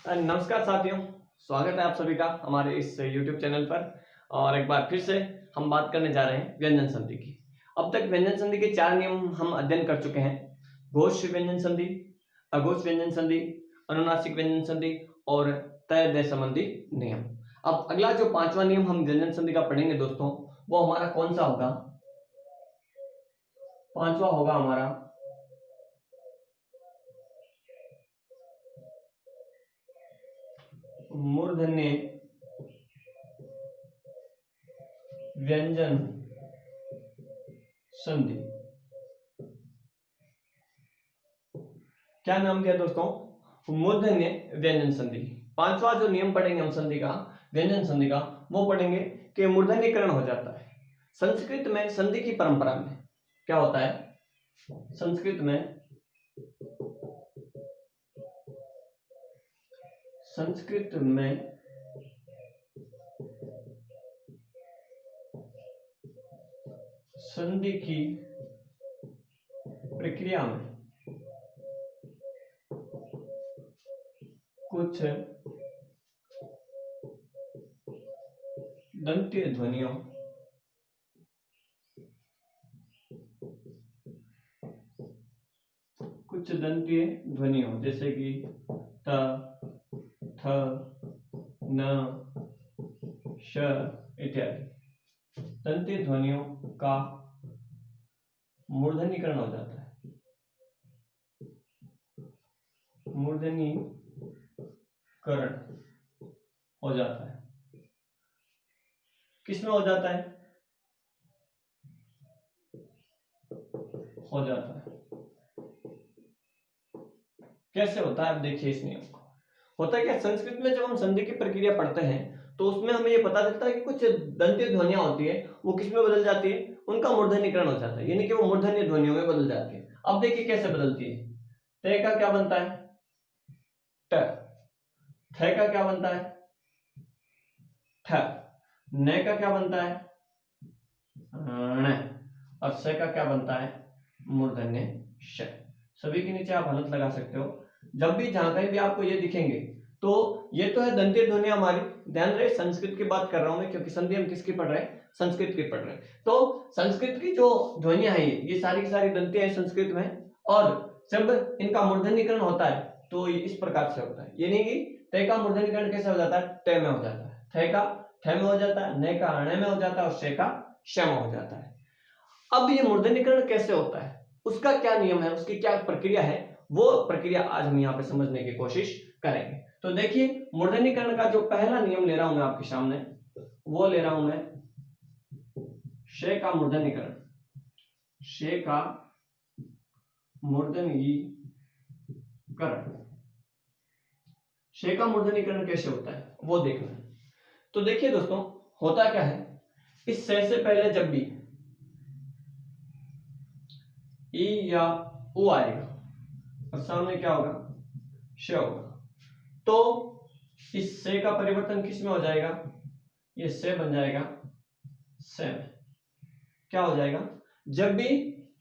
नमस्कार साथियों, स्वागत है आप सभी का हमारे इस YouTube चैनल पर। और एक बार फिर से हम बात करने जा रहे हैं व्यंजन संधि की। अब तक व्यंजन संधि के 4 नियम हम अध्ययन कर चुके हैं: घोष व्यंजन संधि, अघोष व्यंजन संधि, अनुनासिक व्यंजन संधि और तय देश संबंधी नियम। अब अगला जो 5वां नियम हम व्यंजन संधि का पढ़ेंगे दोस्तों, वो हमारा कौन सा होगा? 5वां होगा हमारा मूर्धन्य व्यंजन संधि। क्या नाम दिया दोस्तों? मूर्धन्य व्यंजन संधि। 5वां जो नियम पढ़ेंगे हम संधि का, व्यंजन संधि का, वो पढ़ेंगे कि मूर्धन्यकरण हो जाता है। संस्कृत में संधि की परंपरा में क्या होता है? संस्कृत में संधि की प्रक्रिया में कुछ दंतीय ध्वनियों जैसे कि त, थ, न, श इत्यादि दंतीय ध्वनियों का मूर्धन्यकरण हो जाता है। मूर्धन्यकरण हो जाता है। किसमें हो जाता है? हो जाता है। कैसे होता है? अब देखिए इस नियम को। होता है क्या, संस्कृत में जब हम संधि की प्रक्रिया पढ़ते हैं तो उसमें हमें ये पता चलता है कि कुछ दंतीय ध्वनियां होती है, वो किसमें बदल जाती है? उनका मूर्धन्यकरण हो जाता है, यानी कि वो मूर्धन्य ध्वनियों में बदल जाती है। अब देखिए कैसे बदलती है। ते का क्या बनता है? ट। थ का क्या बनता है? ठ। न का क्या बनता है? ण। और स का क्या बनता है? मूर्धन्य श। सभी के नीचे आप हलंत लगा सकते हो। जब भी जहां कहीं भी आपको ये दिखेंगे तो ये तो है दंतीय ध्वनि हमारी। ध्यान रहे संस्कृत की बात कर रहा हूं मैं, क्योंकि संधि हम किसकी पढ़ रहे हैं? संस्कृत की पढ़ रहे हैं। तो संस्कृत की जो ध्वनियां हैं ये सारी की सारी दंतीय है संस्कृत में, और जब इनका मूर्धन्यकरण होता है तो ये इस प्रकार से होता है, यानी कि ते का मूर्धन्यकरण कैसे हो जाता है? टे में हो जाता है, थे का ठ में हो जाता है, ने का अणे में हो जाता है और शे का श में हो जाता है। अब ये मूर्धन्यकरण कैसे होता है, उसका क्या नियम है, उसकी क्या प्रक्रिया है, वो प्रक्रिया आज हम यहाँ पे समझने की कोशिश करेंगे। तो देखिए मूर्धन्यकरण का जो पहला नियम ले रहा हूं मैं आपके सामने, वो ले रहा हूं मैं शे का मूर्धन्यकरण। शे का मूर्धन्यकरण। शे का मूर्धन्यकरण कैसे होता है वो देखना है। तो देखिए दोस्तों, होता क्या है, इस शे से पहले जब भी ई या उ आएगा और सामने क्या होगा? श होगा, तो इस से का परिवर्तन किस में हो जाएगा? ये से बन जाएगा से में। क्या हो जाएगा? जब भी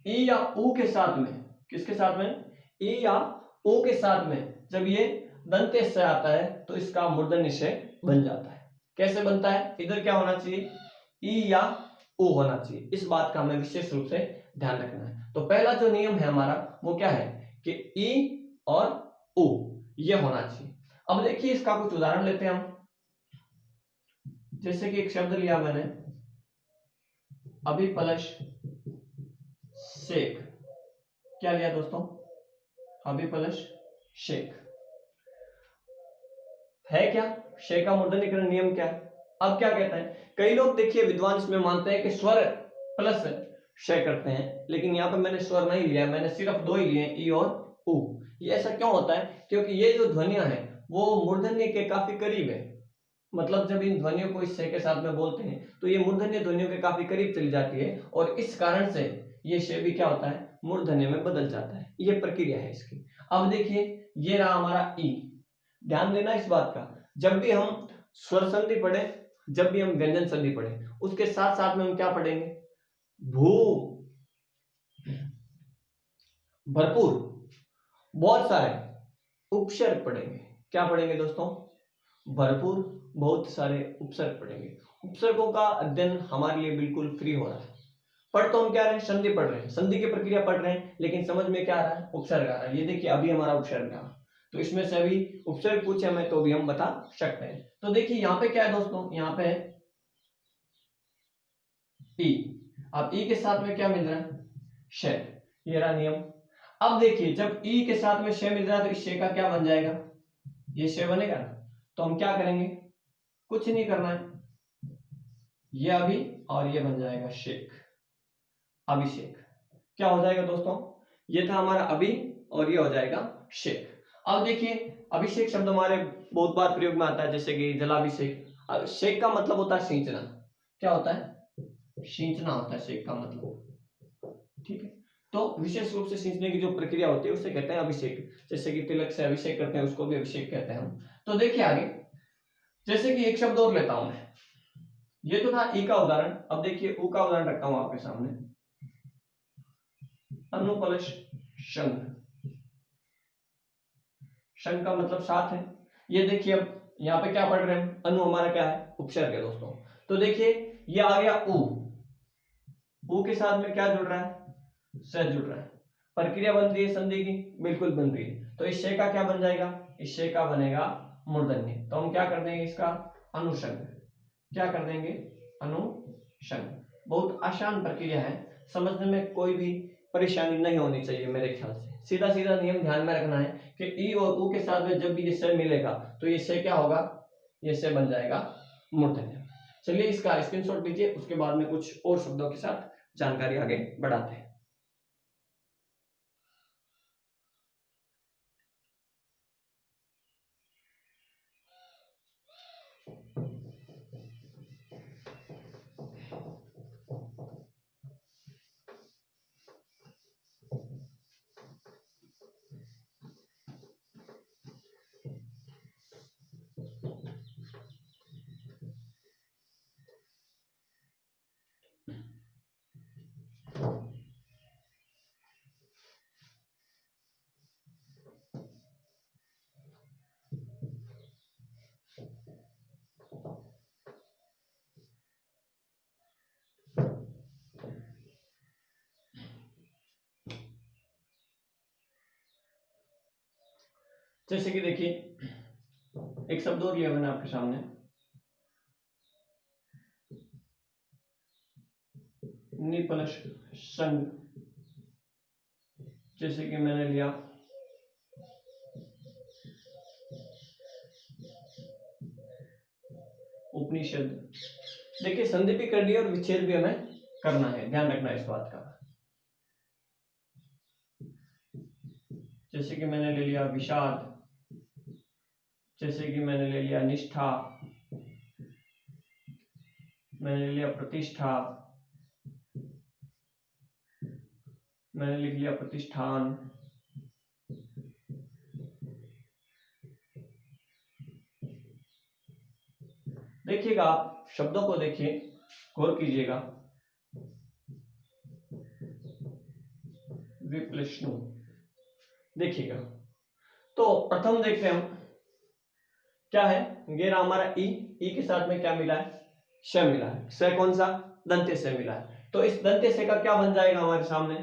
ई या उ के साथ में, किसके साथ में? ई या उ के साथ में जब ये दंत्य से आता है तो इसका मूर्धन्य से बन जाता है। कैसे बनता है? इधर क्या होना चाहिए? ई या उ होना चाहिए। इस बात का हमें विशेष रूप से ध्यान रखना है। तो पहला जो नियम है हमारा वो क्या है कि ई और उ ये होना चाहिए। अब देखिए इसका कुछ उदाहरण लेते हैं हम। जैसे कि एक शब्द लिया मैंने, अभिप्लश शेख। क्या लिया दोस्तों? अभिप्लश शेख है क्या? शे का मूर्धन्यकरण नियम क्या है? अब क्या कहता है, कई लोग देखिए विद्वान इसमें मानते हैं कि स्वर प्लस शय करते हैं, लेकिन यहाँ पे मैंने स्वर नहीं लिया, मैंने सिर्फ दो ही लिए, ई और उ। ये ऐसा क्यों होता है? क्योंकि ये जो ध्वनियां हैं वो मूर्धन्य के काफी करीब है। मतलब जब इन ध्वनियों को इस शय के साथ में बोलते हैं तो ये मूर्धन्य ध्वनियों के काफी करीब चली जाती है, और इस कारण से ये शय भी क्या होता है? मूर्धन्य में बदल जाता है। ये प्रक्रिया है इसकी। अब देखिए ये रहा हमारा ई। ध्यान देना इस बात का, जब भी हम स्वर संधि पढ़े, जब भी हम व्यंजन संधि पढ़े, उसके साथ साथ में हम क्या पढ़ेंगे? भू, भरपूर, बहुत सारे उपसर्ग पढ़ेंगे। क्या पढ़ेंगे दोस्तों? भरपूर बहुत सारे उपसर्ग पढ़ेंगे। उपसर्गों का अध्ययन हमारे लिए बिल्कुल फ्री हो रहा है। पढ़ तो हम क्या रहे हैं? संधि पढ़ रहे हैं, संधि की प्रक्रिया पढ़ रहे हैं, लेकिन समझ में क्या आ रहा है? उपसर्ग आ रहा है। ये देखिए अभी हमारा उपसर्ग आ, तो इसमें से अभी उपसर्ग पूछे हमें तो भी हम बता सकते हैं। तो देखिए यहाँ पे क्या है दोस्तों? यहाँ पे है ई। अब ई के साथ में क्या मिल रहा है? श। ये रहा नियम। अब देखिए जब ई के साथ में श मिल रहा है तो इस श का क्या बन जाएगा? ये श बनेगा ना। तो हम क्या करेंगे? कुछ नहीं करना है, ये अभी और ये बन जाएगा शेख, अभिषेक। क्या हो जाएगा दोस्तों? ये था हमारा अभी और ये हो जाएगा शेख। अब देखिए अभिषेक शब्द हमारे बहुत बार प्रयोग में आता है, जैसे कि जलाभिषेक। अब शेख का मतलब होता है सींचना। क्या होता है? सींचना होता है शेख का मतलब। ठीक है, तो विशेष रूप से सींचने की जो प्रक्रिया होती है उसे कहते हैं अभिषेक। जैसे कि तिलक से अभिषेक करते हैं उसको भी अभिषेक कहते हैं हम। तो देखिए आगे, जैसे कि एक शब्द और लेता हूं मैं, ये तो था ई का उदाहरण। अब देखिए ऊ का उदाहरण रखता हूं आपके सामने, अनुपलश शंख। शंख का मतलब साथ है। ये देखिए अब यहाँ पे क्या पढ़ रहे हैं? अनु हमारा क्या है? उपसर्ग है दोस्तों। तो देखिए ये आ गया ऊ, ऊ के साथ में क्या जुड़ रहा है? स जुड़ रहा है। प्रक्रिया बन रही है संधि की, बिल्कुल बन रही है। तो इस शे का क्या बन जाएगा? इस शे का बनेगा मूर्धन्य। तो हम क्या कर देंगे? इसका अनुषंग। क्या कर देंगे? अनुषंग। बहुत आसान प्रक्रिया है, समझने में कोई भी परेशानी नहीं होनी चाहिए मेरे ख्याल से। सीधा सीधा नियम ध्यान में रखना है कि ई और ऊ के साथ में जब भी ये स मिलेगा तो ये स क्या होगा? ये स बन जाएगा मूर्धन्य। चलिए इसका स्क्रीनशॉट लीजिए, उसके बाद में कुछ और शब्दों के साथ जानकारी आगे बढ़ाते हैं। जैसे कि देखिए एक शब्द और लिया मैंने आपके सामने, निपलश संघ। जैसे कि मैंने लिया उपनिषद। देखिए संधि भी करनी है और विच्छेद भी हमें करना है, ध्यान रखना इस बात का। जैसे कि मैंने ले लिया विषाद, जैसे कि मैंने ले लिया निष्ठा, मैंने ले लिया प्रतिष्ठा, मैंने लिख लिया प्रतिष्ठान। देखिएगा आप शब्दों को देखिए, गौर कीजिएगा। विप्लष्णु, देखिएगा तो प्रथम देखते हैं हम क्या है। गेरा हमारा ई, ई के साथ में क्या मिला है? श मिला है। स कौन सा? दंत्य से मिला है। तो इस दंत्य से का क्या बन जाएगा हमारे सामने?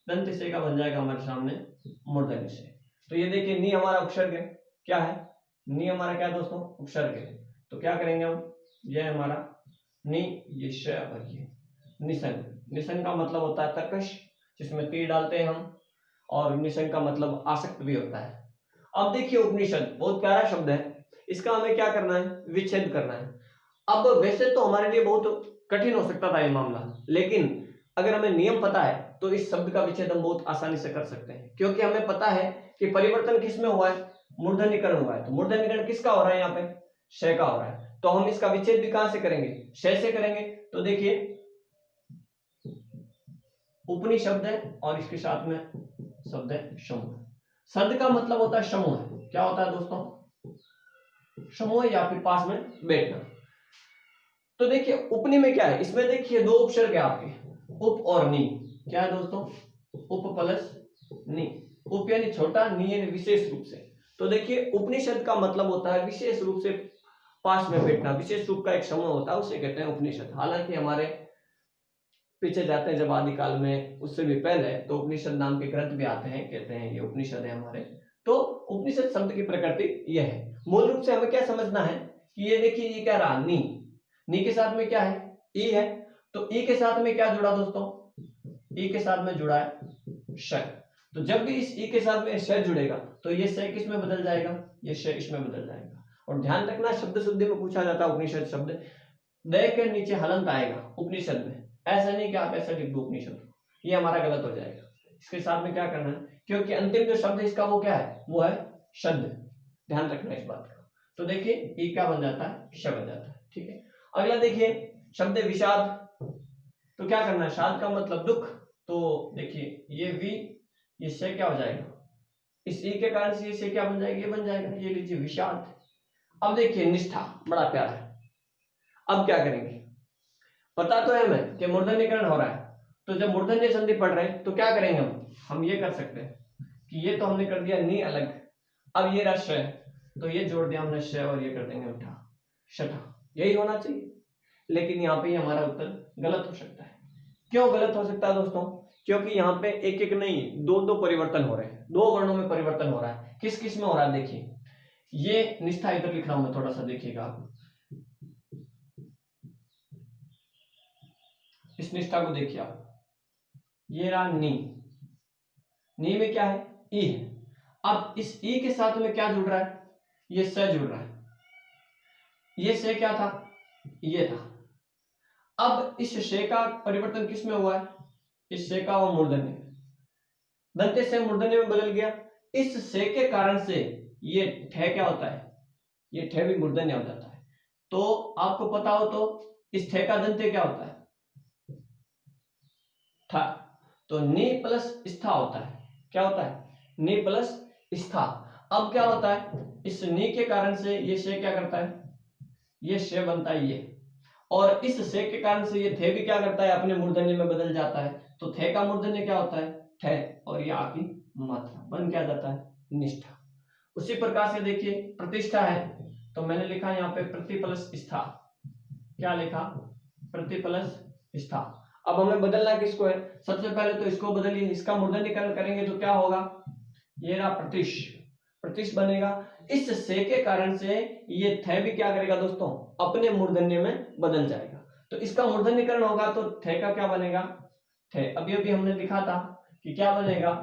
दंत्य से का बन जाएगा हमारे सामने मूर्धन्य से। तो ये देखिए नी हमारा उपसर्ग है। क्या है? नी हमारा क्या दोस्तों? उपसर्ग है। तो क्या करेंगे हम? यह हमारा नी, ये श और ये निसंग। निसंग का मतलब होता है तर्कश, जिसमें तीर डालते हैं हम, और निसंग का मतलब आसक्त भी होता है। अब देखिए उपनिषद बहुत प्यारा शब्द है, इसका हमें क्या करना है? विच्छेद करना है। अब वैसे तो हमारे लिए बहुत कठिन हो सकता था ये मामला, लेकिन अगर हमें नियम पता है तो इस शब्द का विच्छेद हम बहुत आसानी से कर सकते हैं, क्योंकि हमें पता है कि परिवर्तन किस में हुआ है? मूर्धन्यकरण हुआ है। तो मूर्धन्यकरण किसका हो रहा है? यहाँ पे श का हो रहा है। तो हम इसका विच्छेद भी कहां से करेंगे? श से करेंगे। तो देखिए उपनिशब्द है और इसके साथ में शब्द है समूह। शब्द का मतलब होता है समूह है। क्या होता है दोस्तों? समूह या फिर पास में बैठना। तो देखिए उपनी में क्या है? इसमें देखिए दो उपसर्ग है आपके, उप और नी। क्या है दोस्तों? उप प्लस नी। उप यानी छोटा, नी यानी विशेष रूप से। तो देखिए उपनिषद का मतलब होता है विशेष रूप से पास में बैठना, विशेष रूप का एक समूह होता है, उसे कहते हैं उपनिषद। हालांकि हमारे पीछे जाते हैं जब आदिकाल में, उससे भी पहले तो उपनिषद नाम के ग्रंथ भी आते हैं, कहते हैं ये उपनिषद है हमारे। तो उपनिषद शब्द की प्रकृति यह है। मूल रूप से हमें क्या समझना है कि ये देखिए ये क्या रहा, नी, नी के साथ में क्या है, ई है, तो ई के साथ में क्या जुड़ा दोस्तों, ई के साथ में जुड़ा है श। तो जब भी इस ई के साथ में श जुड़ेगा तो ये श किस में बदल जाएगा, ये श इसमें बदल जाएगा। और ध्यान रखना शब्द शुद्धि में पूछा जाता है उपनिषद शब्द, द के नीचे हलंत आएगा उपनिषद में, ऐसा नहीं कि आप ऐसा लिख दो उपनिषद, ये हमारा गलत हो जाएगा। इसके साथ में क्या करना है, क्योंकि अंतिम जो शब्द है इसका वो क्या है, वो है शब्द, ध्यान रखना इस बात का। तो देखिए ई क्या बन जाता है, श बन जाता है, ठीक है। अगला देखिए शब्द विषाद, तो क्या करना है, शाद का मतलब दुख, तो देखिए ये वी, ये से क्या हो जाएगा, इस ई के कारण से ये से क्या बन जाएगा, ये बन जाएगा, ये लीजिए विषाद। अब देखिए निष्ठा, बड़ा प्यारा है। अब क्या करेंगे, पता तो है हमें कि मूर्धन्यकरण हो रहा है, तो जब मूर्धन्य संधि पढ़ रहे हैं तो क्या करेंगे हम ये कर सकते हैं कि ये तो हमने कर दिया नी अलग, अब ये रश है तो ये जोड़ दिया हमने श और ये कर देंगे उठा शठा, यही होना चाहिए। लेकिन यहाँ पे हमारा उत्तर गलत हो सकता है। क्यों गलत हो सकता है दोस्तों, क्योंकि यहाँ पे एक एक नहीं दो दो परिवर्तन हो रहे हैं, दो वर्णों में परिवर्तन हो रहा है। किस किस में हो रहा है, देखिए ये निष्ठा इधर लिख रहा हूं मैं, थोड़ा सा देखिएगा आप, इस निष्ठा को देखिए आप, ये रहा नी, नी में क्या है, ई है। अब इस ई के साथ में क्या जुड़ रहा है, ये स जुड़ रहा है, ये से क्या था, ये था। अब इस शे का परिवर्तन किस में हुआ है, इस से का वो मूर्धन्य, दंते से मूर्धन्य में बदल गया। इस से के कारण से ये ठे क्या होता है, ये ठे भी मूर्धन्य हो जाता है। तो आपको पता हो तो इस ठे का दंते क्या होता है, था, तो नी प्लस स्था होता है, क्या होता है, नी प्लस स्था। अब क्या होता है, इस नी के कारण से ये शे क्या करता है, ये शे बनता है ये, और इस से के कारण से ये थे भी क्या करता है, अपने मूर्धन्य में बदल जाता है। तो थे का मूर्धन्य क्या होता है, थे, और ये आपकी मात्रा बन क्या जाता है, निष्ठा। उसी प्रकार से देखिए प्रतिष्ठा है, तो मैंने लिखा यहाँ पे प्रति प्लस स्था, क्या लिखा, प्रति प्लस स्था। अब हमें बदलना किसको है, सबसे पहले तो इसको बदलिए, इसका मूर्धन्यकरण करेंगे तो क्या होगा, ये रहा प्रतिश, प्रतिश बनेगा। इस से के कारण से ये थे भी क्या करेगा दोस्तों, अपने मूर्धन्य में बदल जाएगा। तो इसका मूर्धन्यकरण होगा तो थे का क्या बनेगा, थे, अभी अभी हमने लिखा था कि क्या बनेगा,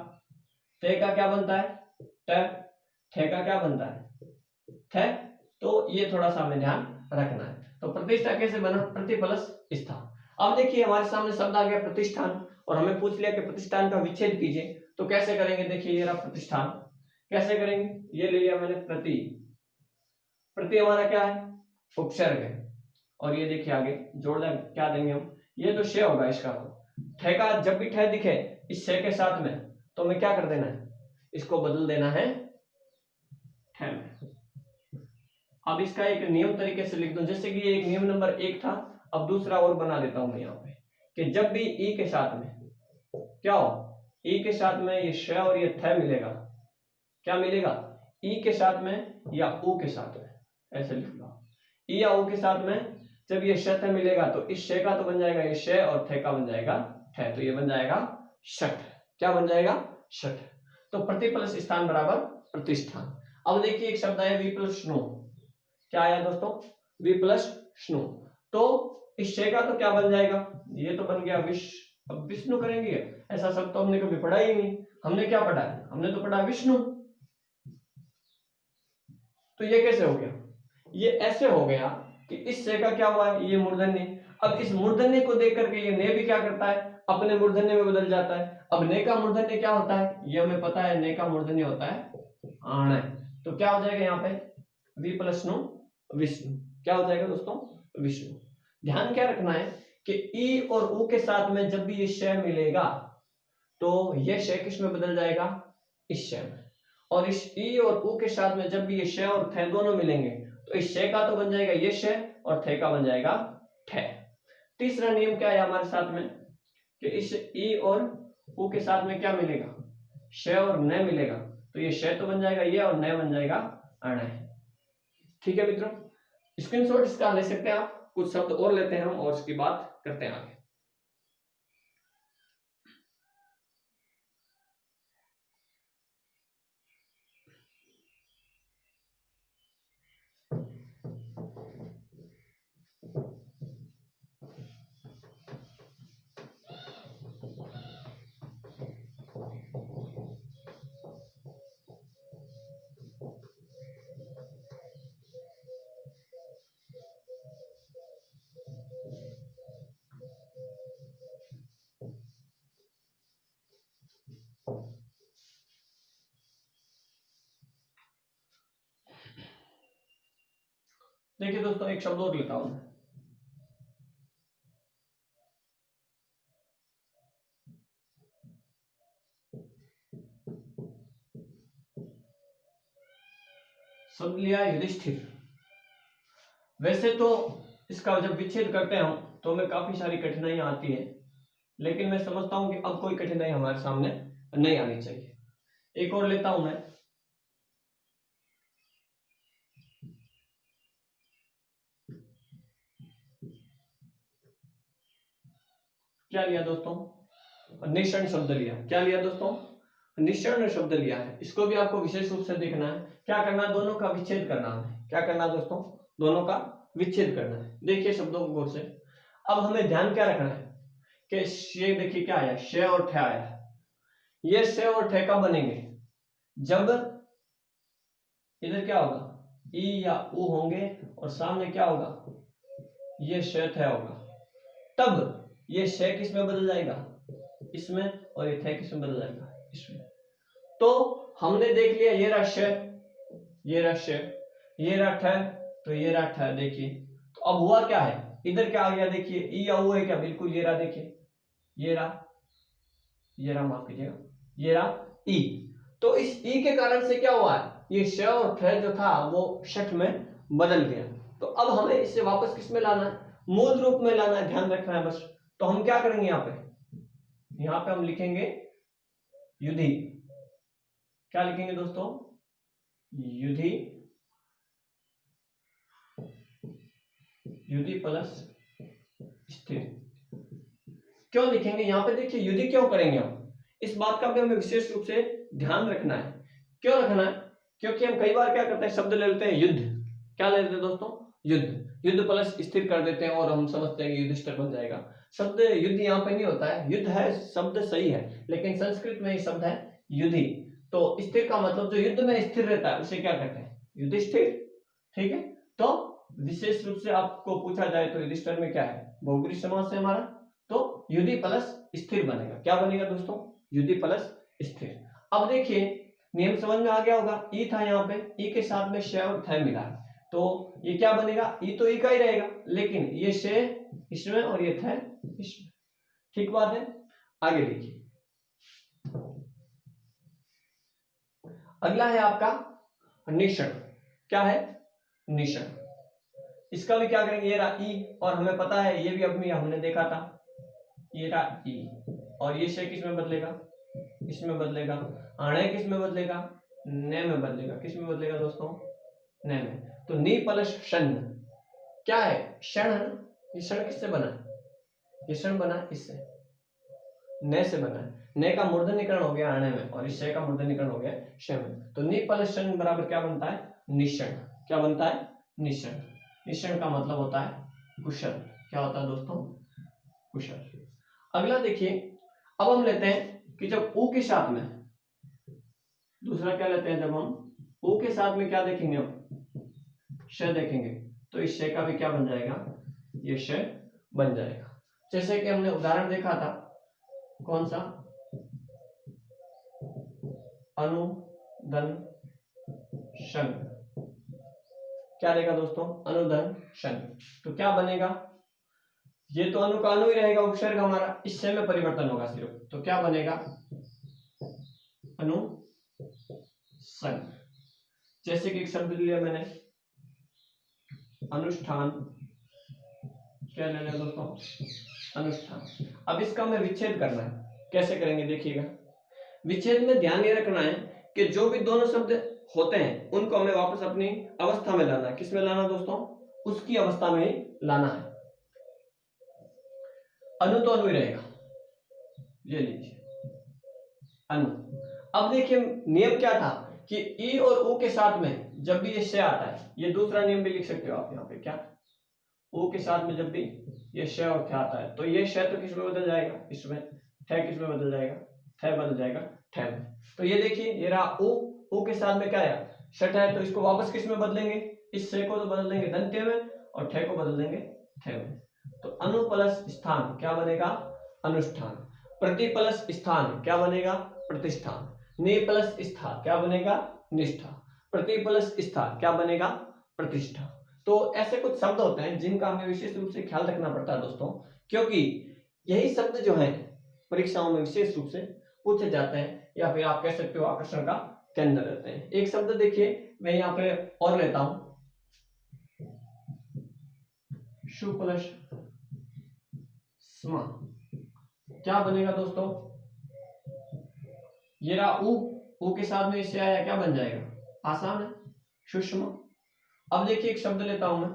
थे का क्या बनता है, थे का क्या बनता है, थे। तो ये थोड़ा सा हमें ध्यान रखना है। तो प्रतिष्ठा कैसे बना, प्रति प्लस स्था। अब देखिए हमारे सामने शब्द आ गया प्रतिष्ठान, और हमें पूछ लिया कि प्रतिष्ठान का विच्छेद कीजिए, तो कैसे करेंगे, देखिए ये रहा प्रतिष्ठान, कैसे करेंगे, ये ले लिया मैंने प्रति, प्रति हमारा क्या है, उपसर्ग है, और ये देखिए आगे जोड़ दें, क्या देंगे हम, ये तो शे होगा इसका, ठे का जब भी ठे दिखे इस शे के साथ में तो हमें क्या कर देना है, इसको बदल देना है ठे में। अब इसका एक नियम तरीके से लिख दूं, जैसे कि ये एक नियम नंबर 1 था, अब दूसरा और बना देता हूं मैं यहाँ पे, कि जब भी ई के साथ में क्या हो, ई के साथ में ये श और ये थ मिलेगा, क्या मिलेगा, ई के साथ में या ऊ के साथ में, ऐसे लिख लो, ई या ऊ के साथ में जब ये श थ मिलेगा तो इस श का तो बन जाएगा ये श, और थ का बन जाएगा ठ, तो ये बन जाएगा शठ, क्या बन जाएगा, शठ। तो प्रति प्लस स्थान बराबर प्रतिष्ठान। अब देखिए एक शब्द आया वी प्लस स्नो, क्या आया दोस्तों, वी प्लस स्नो, तो इस शे का तो क्या बन जाएगा, ये तो बन गया विश्व। अब विष्णु करेंगे, ऐसा शब्द तो हमने कभी पढ़ा ही नहीं, हमने क्या पढ़ा है, हमने तो पढ़ा विष्णु। तो ये कैसे हो गया, ये ऐसे हो गया कि इस शे का क्या हुआ है, ये मूर्धन्य। अब इस मूर्धन्य को देख करके ये ने भी क्या करता है, अपने मूर्धन्य में बदल जाता है। अब ने का मूर्धन्य क्या होता है, ये हमें पता है, ने का मूर्धन्य होता है आण, तो क्या हो जाएगा यहाँ पे वी प्लस नो विष्णु, क्या हो जाएगा दोस्तों, विष्णु। ध्यान क्या रखना है कि ई और ऊ के साथ में जब भी ये श मिलेगा तो ये श किस में बदल जाएगा, इस श में, और इस ई और ऊ के साथ में जब भी ये श और थ दोनों मिलेंगे तो इस श का तो बन जाएगा ये श, और थ का बन जाएगा ठ। तीसरा नियम क्या है हमारे साथ में, कि इस ई और ऊ के साथ में क्या मिलेगा, श और न मिलेगा, तो ये श तो बन जाएगा ये, और नय बन जाएगा अणय। ठीक है मित्रों, स्क्रीनशॉट इसका ले सकते हैं आप। कुछ शब्द और लेते हैं हम और इसकी बात करते हैं आगे। देखिए दोस्तों, एक शब्द और लेता हूं। शब्द लिया युधिष्ठिर। वैसे तो इसका जब विच्छेद करते हैं हम तो हमें काफी सारी कठिनाइयां आती है, लेकिन मैं समझता हूं कि अब कोई कठिनाई हमारे सामने नहीं आनी चाहिए। एक और लेता हूं मैं। क्या लिया दोस्तों? निषण शब्द लिया। क्या लिया दोस्तों? निषण शब्द लिया है। इसको भी आपको विशेष रूप से देखना है। क्या करना है? दोनों का विच्छेद करना है। क्या करना है दोस्तों? दोनों का विच्छेद करना है। देखिए शब्दों को गौर से। अब हमें ध्यान क्या रखना है कि ये देखिए क्या आया, श और ठ आया। ये श और ठ कब बनेंगे? जब इधर क्या होगा, ई या उ होंगे और सामने क्या होगा, ये श थ होगा। तब ये श किस में बदल जाएगा? इसमें, और ये थ किस में बदल जाएगा? इसमें। तो हमने देख लिया ये रहा श, ये रहा श, ये रहा ठ, तो ये रहा ठ। देखिए तो अब हुआ क्या है, इधर क्या आ गया? देखिए ई या उ है क्या? बिल्कुल ये रहा। देखिए ये रहा, माफ कीजिएगा, ये रहा ई। तो इस ई के कारण से क्या हुआ है, ये श और ठ जो था वो शठ में बदल गया। तो अब हमें इसे वापस किस में लाना है? मूल रूप में लाना है। ध्यान रखना है बस। तो हम क्या करेंगे, यहाँ पे हम लिखेंगे युधि। क्या लिखेंगे दोस्तों? युधि। युधि प्लस स्थिर। क्यों लिखेंगे यहाँ पे? देखिए युधि क्यों करेंगे हम, इस बात का भी हमें विशेष रूप से ध्यान रखना है। क्यों रखना है? क्योंकि हम कई बार क्या करते हैं, शब्द ले लेते हैं युद्ध। क्या ले लेते हैं दोस्तों? युद्ध। युद्ध प्लस स्थिर कर देते हैं और हम समझते हैं कि युधिष्ठिर बन जाएगा। शब्द युद्ध यहाँ पे नहीं होता है। युद्ध है शब्द सही है, लेकिन संस्कृत में ये शब्द है युधि। तो स्थिर का मतलब जो युद्ध में स्थिर रहता है उसे क्या कहते हैं? युधिष्ठिर। ठीक है, तो विशेष रूप से आपको पूछा जाए तो युधिष्ठिर में क्या है, बहुब्रीहि समास है हमारा। तो युधि प्लस स्थिर बनेगा। क्या बनेगा दोस्तों? युधि प्लस स्थिर। अब देखिए नियम समझ में आ गया होगा। ई था यहाँ पे, ई के साथ में श और थ मिला, तो ये क्या बनेगा? ई तो ई का ही रहेगा, लेकिन ये श इसमें और ये थ इसमें। ठीक बात है। आगे देखिए, अगला है आपका निषण। क्या है? निषण। इसका भी क्या करेंगे? ये रहा ई, और हमें पता है ये भी अभी हमने देखा था, ये रहा ई, और ये श किस में बदलेगा? इसमें बदलेगा। अणय किस में बदलेगा? न में बदलेगा। किस में बदलेगा दोस्तों? न में। तो नी प्लस शन क्या है? क्षण है ना। ये क्षण किससे बना है? ये क्षण बना इससे, न से बना है। न का मूर्धन्यकरण हो गया अणय में, और इस श का मूर्धन्यकरण हो गया श में। तो नी प्लस शन बराबर क्या बनता है? निषण। क्या बनता है? निषण। निषण का मतलब होता है कुशल। क्या होता है दोस्तों? कुशल। अगला देखिए, अब हम लेते हैं कि जब ऊ के साथ में, दूसरा क्या लेते हैं, जब हम ऊ के साथ में क्या देखेंगे, हम श देखेंगे, तो इस श का भी क्या बन जाएगा? ये श बन जाएगा। जैसे कि हमने उदाहरण देखा था, कौन सा? अनुदन शन। क्या रहेगा दोस्तों? अनुदन शन। तो क्या बनेगा? ये तो अनु का अनु ही रहेगा, उपसर्ग हमारा, इससे में परिवर्तन होगा सिर्फ। तो क्या बनेगा? अनु सन। जैसे कि एक शब्द लिया मैंने, अनुष्ठान। क्या ले लिया दोस्तों? अनुष्ठान। अब इसका हमें विच्छेद करना है। कैसे करेंगे देखिएगा। विच्छेद में ध्यान ये रखना है कि जो भी दोनों शब्द होते हैं उनको हमें वापस अपनी अवस्था में लाना है। किस में लाना दोस्तों? उसकी अवस्था में ही लाना है। अनु तो अनु ही रहेगा, ये लीजिए अनु। अब देखिए नियम क्या था कि ई और ऊ के साथ में जब भी ये श आता है, ये दूसरा नियम भी लिख सकते हो आप यहाँ पे, क्या ऊ के साथ में जब भी ये श और थ आता है तो ये श तो किस में बदल जाएगा? इसमें। ठ किस में बदल जाएगा? थ बदल जाएगा ठ में। तो ये देखिए ये रहा ऊ के साथ में क्या आया? शठ है, तो इसको वापस किस में बदलेंगे? इस श को तो बदल देंगे दंत्य में और ठ को बदल देंगे थ में। तो अनु प्लस स्थान क्या बनेगा? अनुष्ठान। प्रति प्लस स्थान क्या बनेगा? प्रतिष्ठान। नि प्लस स्था क्या बनेगा? निष्ठा। प्रति प्लस स्था क्या बनेगा? प्रतिष्ठा। तो ऐसे कुछ शब्द होते हैं जिनका हमें विशेष रूप से ख्याल रखना पड़ता है दोस्तों, क्योंकि यही शब्द जो है परीक्षाओं में विशेष रूप से पूछे जाते हैं या फिर आप कह सकते हो आकर्षण का केंद्र रहते हैं। एक शब्द देखिए मैं यहाँ पे और लेता हूं, शु प्लस स्म क्या बनेगा दोस्तों? ये रहा ऊ के साथ में इससे आया, क्या बन जाएगा? आसान है, सुषमा। अब देखिए एक शब्द लेता हूं मैं,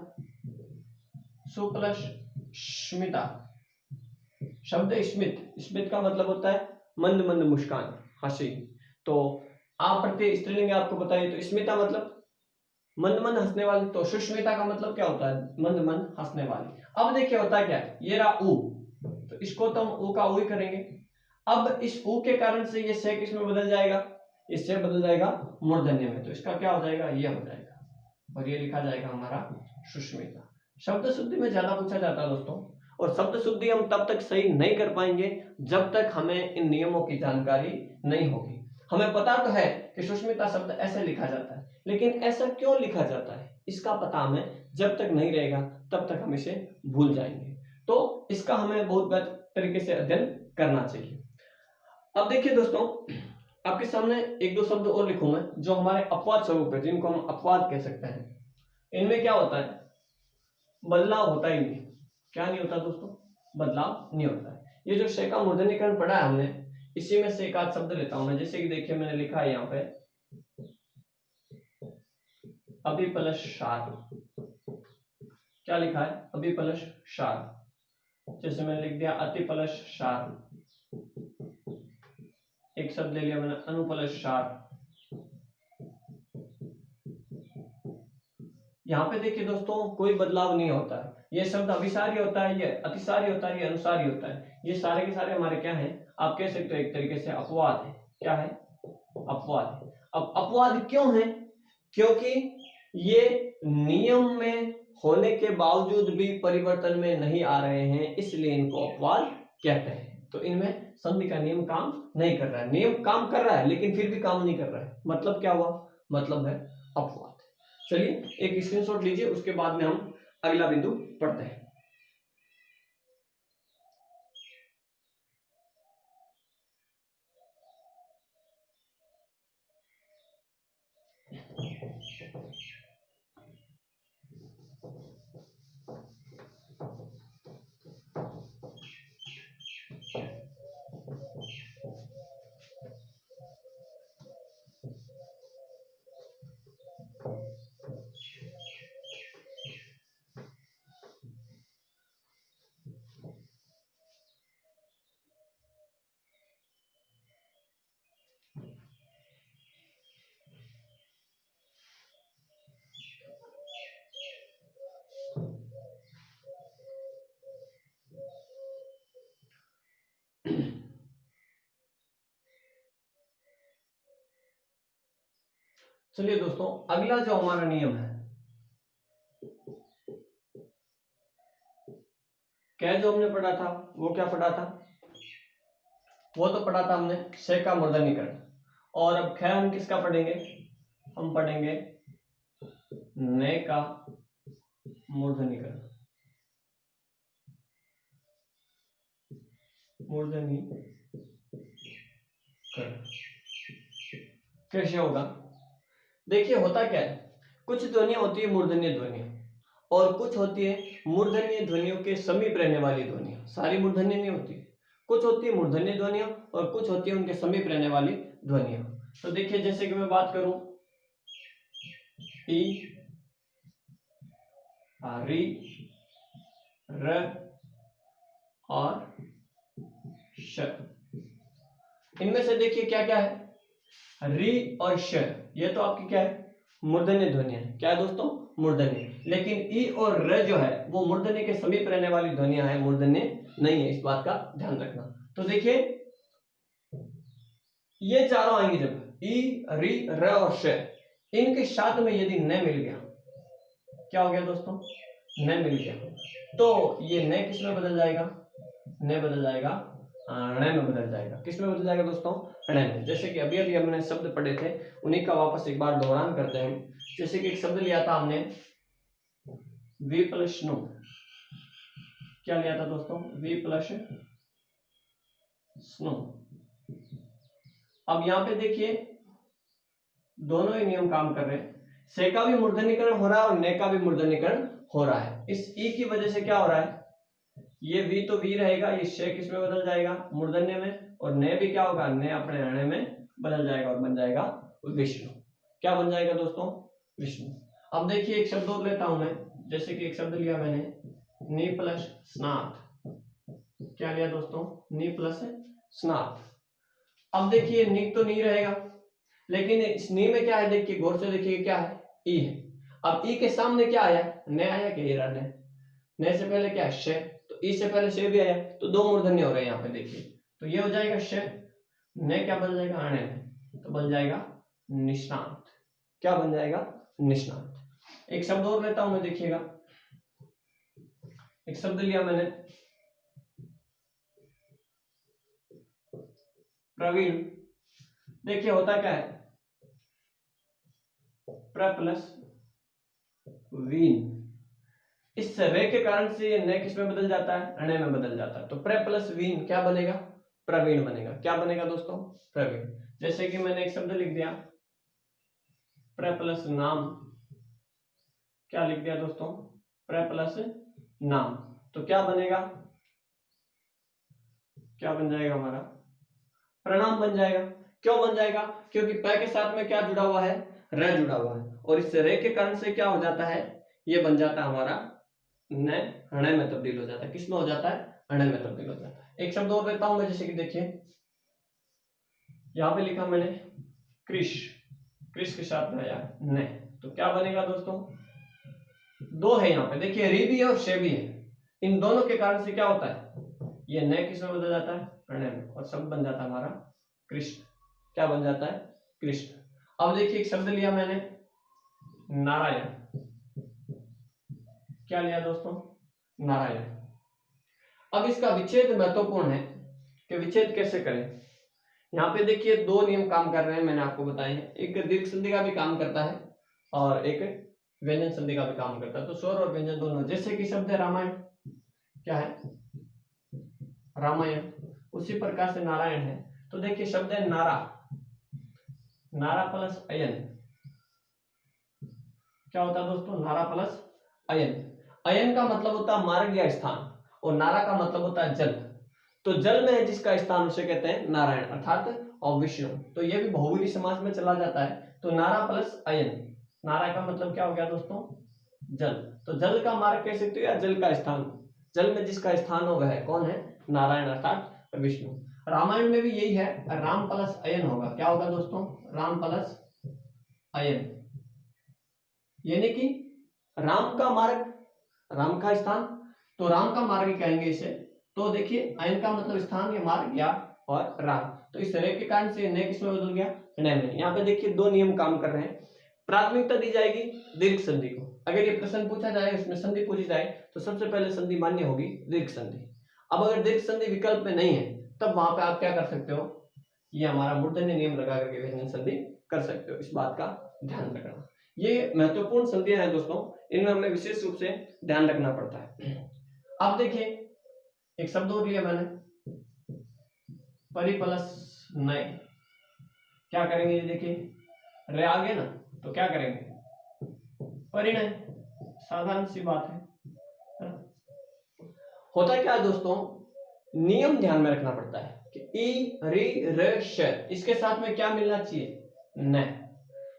सु प्लस स्मिता। शब्द स्मित, स्मित का मतलब होता है मंद मंद मुस्कान, हंसी। तो आप प्रत्यय स्त्रीलिंग आपको बताइए तो स्मिता मतलब मंद मंद हंसने वाली, तो सुष्मिता का मतलब क्या होता है? मंद मंद हंसने वाली। अब देखिए होता क्या है, ये रहा ऊ, तो इसको तो हम ऊ का ऊ ही करेंगे। अब इस ऊ के कारण से ये से किस में बदल जाएगा? इससे बदल जाएगा मूर्धन्य में, तो इसका क्या हो जाएगा? ये हो जाएगा और ये लिखा जाएगा हमारा सुष्मिता। शब्द शुद्धि में ज्यादा पूछा जाता है दोस्तों, और शब्द शुद्धि हम तब तक सही नहीं कर पाएंगे जब तक हमें इन नियमों की जानकारी नहीं होगी। हमें पता तो है कि सुष्मिता शब्द ऐसे लिखा जाता है, लेकिन ऐसा क्यों लिखा जाता है इसका पता हमें जब तक नहीं रहेगा तब तक हम इसे भूल जाएंगे। तो इसका हमें बहुत बेहतर तरीके से अध्ययन करना चाहिए। अब देखिए दोस्तों आपके सामने एक दो शब्द और लिखूं मैं जो हमारे अपवाद स्वरूप है, जिनको हम अपवाद कह सकते हैं। इनमें क्या होता है? बदलाव होता ही नहीं। क्या नहीं होता दोस्तों? बदलाव नहीं होता है। ये जो शे का मूर्धन्यकरण पढ़ा है हमने, इसी में से एक आध शब्द लेता हूं मैं, जैसे कि देखिए मैंने लिखा है यहाँ पे अभी प्लस शार। क्या लिखा है? अभी प्लस शार। जैसे मैंने लिख दिया अति प्लस शार। एक शब्द ले लिया मैंने अनु प्लस शार। यहाँ पे देखिए दोस्तों कोई बदलाव नहीं होता है। ये शब्द अभिसारी होता है, ये अतिसारी होता है, ये अनुसारी होता है। ये सारे के सारे हमारे क्या हैं? आप कह सकते हो एक तरीके से अपवाद है। क्या है? अपवाद है। अब अपवाद क्यों है? क्योंकि ये नियम में होने के बावजूद भी परिवर्तन में नहीं आ रहे हैं, इसलिए इनको अपवाद कहते हैं। तो इनमें संधि का नियम काम नहीं कर रहा है। नियम काम कर रहा है लेकिन फिर भी काम नहीं कर रहा है। मतलब क्या हुआ? मतलब है अपवाद। चलिए एक स्क्रीनशॉट लीजिए, उसके बाद में हम अगला बिंदु पढ़ते हैं। चलिए दोस्तों अगला जो हमारा नियम है, क्या जो हमने पढ़ा था वो क्या पढ़ा था? वो तो पढ़ा था हमने से का मूर्धन्यकरण। और अब खैर हम किसका पढ़ेंगे? हम पढ़ेंगे ने का मूर्धन्यकरण। मूर्धन्यकरण कैसे होगा? देखिए होता क्या है, कुछ ध्वनियां होती है मूर्धन्य ध्वनियां और कुछ होती है मूर्धन्य ध्वनियों के समीप रहने वाली ध्वनियां। सारी मूर्धन्य नहीं होती, कुछ होती है मूर्धन्य ध्वनियां और कुछ होती है उनके समीप रहने वाली ध्वनियां। तो देखिए जैसे कि मैं बात करूं ई, री, र और श, इनमें से देखिए क्या क्या है, री और श, ये तो आपकी क्या है, मूर्धन्य ध्वनियां है। क्या है दोस्तों, मूर्धन्य। लेकिन ई और र जो है वो मूर्धन्य के समीप रहने वाली ध्वनियां है, मूर्धन्य नहीं है, इस बात का ध्यान रखना। तो देखिए ये चारों आएंगे जब ई, री, र और श, इनके साथ में यदि न मिल गया, क्या हो गया दोस्तों, न मिल गया, तो ये न किस में बदल जाएगा, न बदल जाएगा ण में बदल जाएगा। किस में बदल जाएगा दोस्तों, ण में। जैसे कि अभी अभी हमने शब्द पढ़े थे, उन्हीं का वापस एक बार दोहरान करते हैं। जैसे कि एक शब्द लिया था हमने वी प्लस नु, क्या लिया था दोस्तों, वी प्लस स्नो। अब यहाँ पे देखिए दोनों ही नियम काम कर रहे हैं, से का भी मूर्धन्यकरण हो रहा है और ने का भी मूर्धन्यकरण हो रहा है। इस ई की वजह से क्या हो रहा है, ये वी तो वी रहेगा, ये शे किस में बदल जाएगा, मूर्धन्य में, और ने भी क्या होगा, ने अपने अणे में बदल जाएगा और बन जाएगा विष्णु। क्या बन जाएगा दोस्तों, विष्णु। अब देखिए एक शब्द और लेता हूं मैं, जैसे कि एक शब्द लिया मैंने नी प्लस स्नात। क्या लिया दोस्तों, नी प्लस स्नात। अब देखिए नी तो नहीं रहेगा, लेकिन इस नी में क्या है, देखिए गौर से देखिए क्या है, ई है। अब ई के सामने क्या आया, ने आया, क्या ने से पहले क्या है, श, तो ई से पहले से भी आया, तो दो मूर्धन्य हो रहे हैं यहाँ पे देखिए, तो ये हो जाएगा श, ने क्या बन जाएगा, अणे में, तो बन जाएगा निष्णात। क्या बन जाएगा, निष्णात। एक शब्द और लेता हूं मैं, देखिएगा एक शब्द लिया मैंने प्रवीण। देखिए होता क्या है, प्र प्लस वीन, इस रे के कारण से ये न किस में बदल जाता है, अणे में बदल जाता है, तो प्र प्लस वीन क्या बनेगा, प्रवीण बनेगा। क्या बनेगा दोस्तों, प्रवीण। जैसे कि मैंने एक शब्द लिख दिया प्र प्लस नाम, क्या लिख दिया दोस्तों, प्र प्लस नाम, तो क्या बनेगा, क्या बन जाएगा हमारा, प्रणाम बन जाएगा। क्यों बन जाएगा, क्योंकि प के साथ में क्या जुड़ा हुआ है, र जुड़ा हुआ है, और इस रे के कारण से क्या हो जाता है, ये बन जाता है हमारा न अणे में तब्दील हो जाता है। किस में हो जाता है, अणे में तब्दील हो जाता है। एक शब्द और लेता हूं मैं, जैसे कि देखिए यहां पे लिखा मैंने कृष, कृष के साथ में आया न, तो क्या बनेगा दोस्तों, दो है यहाँ पे देखिए, री भी है और शे भी है, इन दोनों के कारण से क्या होता है, ये न किस में बदल जाता है, अणे में, और शब्द बन जाता है हमारा कृष्ण। क्या बन जाता है, कृष्ण। अब देखिए एक शब्द लिया मैंने नारायण। क्या लिया दोस्तों, नारायण। अब इसका विच्छेद महत्वपूर्ण है कि विच्छेद कैसे करें। यहाँ पे देखिए दो नियम काम कर रहे हैं, मैंने आपको बताए हैं, एक दीर्घ संधि का भी काम करता है और एक व्यंजन संधि का भी काम करता है, तो स्वर और व्यंजन दोनों। जैसे कि शब्द है रामायण, क्या है, रामायण, उसी प्रकार से नारायण है, तो देखिए शब्द है नारा, नारा प्लस अयन, क्या होता है दोस्तों, नारा प्लस अयन। अयन का मतलब होता है मार्ग या स्थान, और नारा का मतलब होता है जल, तो जल में है जिसका स्थान उसे कहते हैं नारायण अर्थात और विष्णु, तो ये भी बहुव्रीहि समास में चला जाता है। तो नारा प्लस अयन, नारा का मतलब क्या हो गया दोस्तों, जल, तो जल का मार्ग कह सकते हो या जल का स्थान, जल में जिसका स्थान हो वह कौन है, नारायण अर्थात विष्णु। रामायण में भी यही है, राम प्लस अयन होगा। क्या होगा दोस्तों, राम प्लस अयन, यानी कि राम का मार्ग, राम का स्थान, तो राम का मार्ग कहेंगे इसे। तो देखिए अयन का मतलब स्थान या मार्ग या और राम, तो इस तरह के कारण से न किसमें बदल गया, न में। यहाँ पे देखिए दो नियम काम कर रहे हैं। प्राथमिकता दी जाएगी दीर्घ संधि को, अगर ये प्रश्न पूछा जाए उसमें संधि पूछी जाए तो सबसे पहले संधि मान्य होगी दीर्घ संधि। अब अगर दीर्घ संधि विकल्प में नहीं है तब वहां पे आप क्या कर सकते हो, ये हमारा मूर्धन्य नियम लगा करके व्यंजन संधि कर सकते हो, इस बात का ध्यान रखना। ये महत्वपूर्ण संधियां हैं दोस्तों, इनमें हमें विशेष रूप से ध्यान रखना पड़ता है। अब देखिए एक शब्द और लिया मैंने परिप्लस नय, क्या करेंगे, ये देखिए रे आ गया ना, तो क्या करेंगे, परिणय, साधारण सी बात है। होता क्या है दोस्तों, नियम ध्यान में रखना पड़ता है कि ई, री, र, श, इसके साथ में क्या मिलना चाहिए, न।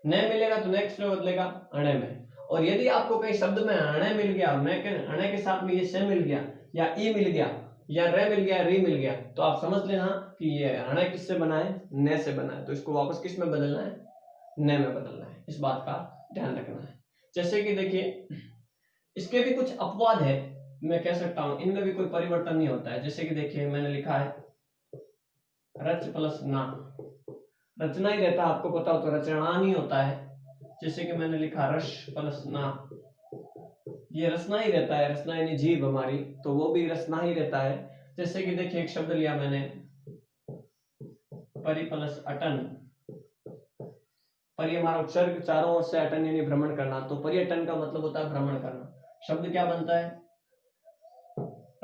न मिलेगा तो न किसमें बदलेगा, अणे में। और यदि आपको कहीं शब्द में अणे मिल गया, अणे के साथ में ये से मिल गया, या ई मिल गया, या रे मिल गया, री मिल गया, तो आप समझ लेना कि ये अणे किससे बना है, न से बना है। तो इसको वापस किस में बदलना है, न में बदलना है। इस बात का ध्यान रखना है। जैसे कि देखिए इसके भी कुछ अपवाद है, मैं कह सकता हूं इनमें भी कोई परिवर्तन नहीं होता है। जैसे कि देखिए मैंने लिखा है रच प्लस ना, रचना ही रहता है, आपको पता हो तो रचना नहीं होता है। जैसे कि मैंने लिखा रस प्लस ना, ये रसना ही रहता है, रसना यानी जीभ हमारी, तो वो भी रसना ही रहता है। जैसे कि देखिए एक शब्द लिया मैंने परि प्लस अटन, परि हमारा उपसर्ग चारों ओर से, अटन यानी भ्रमण करना, तो पर्यटन का मतलब होता है भ्रमण करना। शब्द क्या बनता है,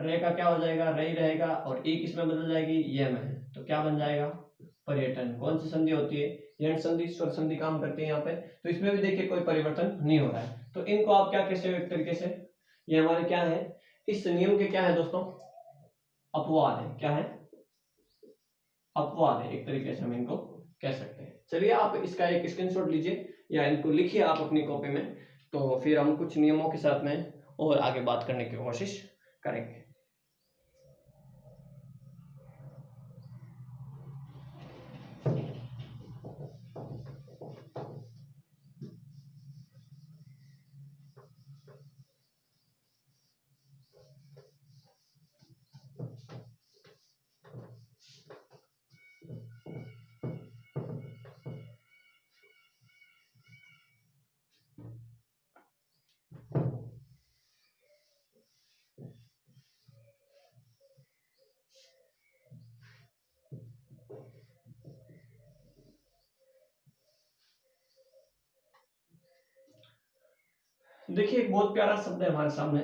रे का क्या हो जाएगा, रे ही रहेगा, और ई किस में बदल जाएगी, ये में, तो क्या बन जाएगा, पर्यटन। कौन सी संधि होती है, यण संधि, स्वर संधि काम करती है यहाँ पे। तो इसमें भी देखिए कोई परिवर्तन नहीं हो रहा है। तो इनको आप क्या कैसे एक तरीके से, ये हमारे क्या है, इस नियम के क्या है दोस्तों, अपवाद है। क्या है, अपवाद है, एक तरीके से हम इनको कह सकते हैं। चलिए आप इसका एक स्क्रीनशॉट लीजिए या इनको लिखिए आप अपनी कॉपी में, तो फिर हम कुछ नियमों के साथ में और आगे बात करने की कोशिश करेंगे। देखिए एक बहुत प्यारा शब्द है हमारे सामने,